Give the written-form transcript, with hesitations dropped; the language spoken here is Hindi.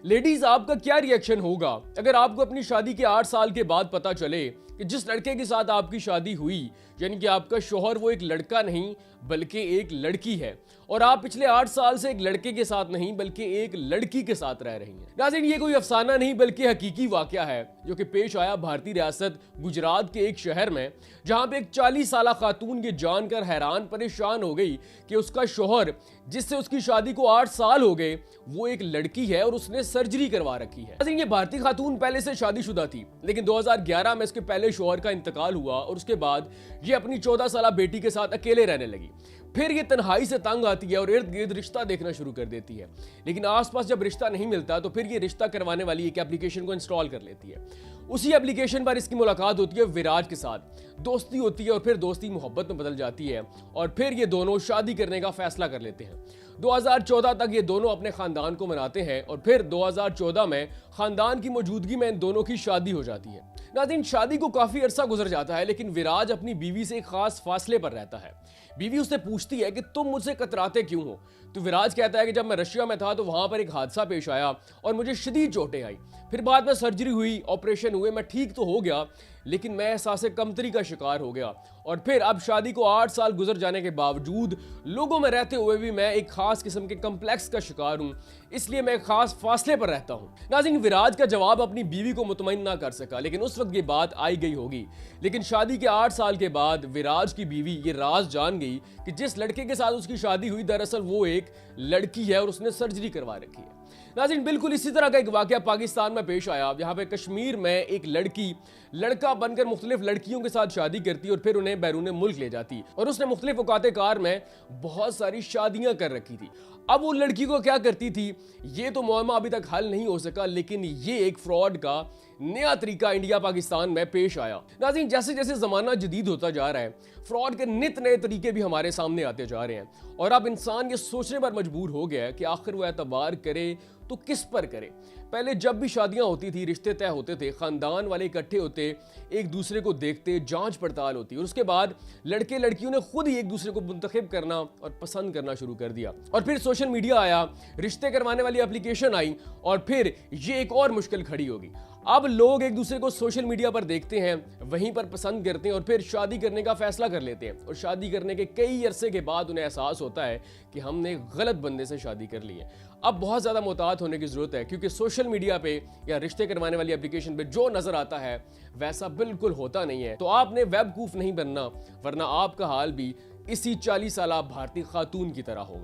लेडीज, आपका क्या रिएक्शन होगा अगर आपको अपनी शादी के 8 साल के बाद पता चले कि जिस लड़के के साथ आपकी शादी हुई, यानी कि आपका शौहर, वो एक लड़का नहीं बल्कि एक लड़की है, और आप पिछले 8 साल से एक लड़के के साथ नहीं बल्कि एक लड़की के साथ रह रही हैं। नाज़रीन, ये कोई अफसाना नहीं बल्कि हकीकी वाकया है जो कि पेश आया भारतीय रियासत गुजरात के एक शहर में, जहां पे एक 40 साल खातून ये जानकर हैरान परेशान हो गई कि उसका शौहर, जिससे उसकी शादी को 8 साल हो गए, वो एक लड़की है और उसने सर्जरी करवा रखी है। नाज़रीन, ये भारतीय खातून पहले से शादीशुदा थी, लेकिन 2011 में इसके पहले शौहर का इंतकाल हुआ और उसके बाद ये अपनी 14 साल बेटी के साथ अकेले रहने लगी। फिर ये तन्हाई से तंग आती है और इर्द गिर्द रिश्ता देखना शुरू कर देती है, लेकिन आसपास जब रिश्ता नहीं मिलता तो फिर ये रिश्ता करवाने वाली एक एप्लीकेशन को इंस्टॉल कर लेती है। उसी एप्लीकेशन पर इसकी मुलाकात होती है विराज के साथ, दोस्ती होती है और फिर दोस्ती मोहब्बत में बदल जाती है और फिर ये दोनों शादी करने का फैसला कर लेते हैं। 2014 तक ये दोनों अपने खानदान को मनाते हैं और फिर 2014 में खानदान की मौजूदगी में इन दोनों की शादी हो जाती है। नाज़रीन, शादी को काफी अरसा गुजर जाता है, लेकिन विराज अपनी बीवी से एक खास फासले पर रहता है। बीवी उससे पूछती है कि तुम मुझसे कतराते क्यों हो? तो विराज कहता है कि जब मैं रशिया में था तो वहां पर एक हादसा पेश आया और मुझे शदीद चोटें आई, फिर बाद में सर्जरी हुई, ऑपरेशन हुए, मैं ठीक तो हो गया, लेकिन मैं एहसास कमतरी का शिकार हो गया और फिर अब शादी को 8 साल गुजर जाने के बावजूद लोगों में रहते हुए भी मैं एक खास किस्म के कम्प्लेक्स का शिकार हूं, इसलिए मैं एक खास फासले पर रहता हूं। नाज़रीन, विराज का जवाब अपनी बीवी को मुतमईन ना कर सका, लेकिन उस वक्त ये बात आई गई होगी। लेकिन शादी के 8 साल के बाद विराज की बीवी ये राज जान गई कि जिस लड़के के साथ उसकी शादी हुई दरअसल वो एक लड़की है और उसने सर्जरी करवा रखी है। नाज़रीन, बिल्कुल इसी तरह का एक वाकया पाकिस्तान में पेश आया, जहां पे कश्मीर में एक लड़की लड़का बनकर मुख्तलिफ लड़कियों के साथ शादी करती और फिर उन्हें बैरून मुल्क ले जाती और उसने मुख्तलिफ औकात कार में बहुत सारी शादियां कर रखी थी। अब वो लड़की को क्या करती थी ये तो मुअम्मा अभी तक हल नहीं हो सका, लेकिन ये एक फ्रॉड का नया तरीका इंडिया पाकिस्तान में पेश आया। नाज़रीन, जैसे जैसे जमाना जदीद होता जा रहा है, फ्रॉड के नित नए तरीके भी हमारे सामने आते जा रहे हैं और अब इंसान ये सोचने पर मजबूर हो गया है कि आखिर वो एतबार करे तो किस पर करे। पहले जब भी शादियां होती थी, रिश्ते तय होते थे, खानदान वाले इकट्ठे होते, एक दूसरे को देखते, जांच पड़ताल होती और उसके बाद लड़के लड़कियों ने खुद ही एक दूसरे को मुंतखब करना और पसंद करना शुरू कर दिया और फिर सोशल मीडिया आया, रिश्ते करवाने वाली एप्लीकेशन आई और फिर ये एक और मुश्किल खड़ी होगी। अब लोग एक दूसरे को सोशल मीडिया पर देखते हैं, वहीं पर पसंद करते हैं और फिर शादी करने का फैसला कर लेते हैं और शादी करने के कई अरसे के बाद उन्हें एहसास होता है कि हमने गलत बंदे से शादी कर ली है। अब बहुत ज़्यादा मुहतात होने की ज़रूरत है, क्योंकि सोशल मीडिया पे या रिश्ते करवाने वाली एप्लीकेशन पे जो नज़र आता है वैसा बिल्कुल होता नहीं है। तो आपने बेवकूफ़ नहीं बनना, वरना आपका हाल भी इसी 40 साल भारतीय खातून की तरह होगा।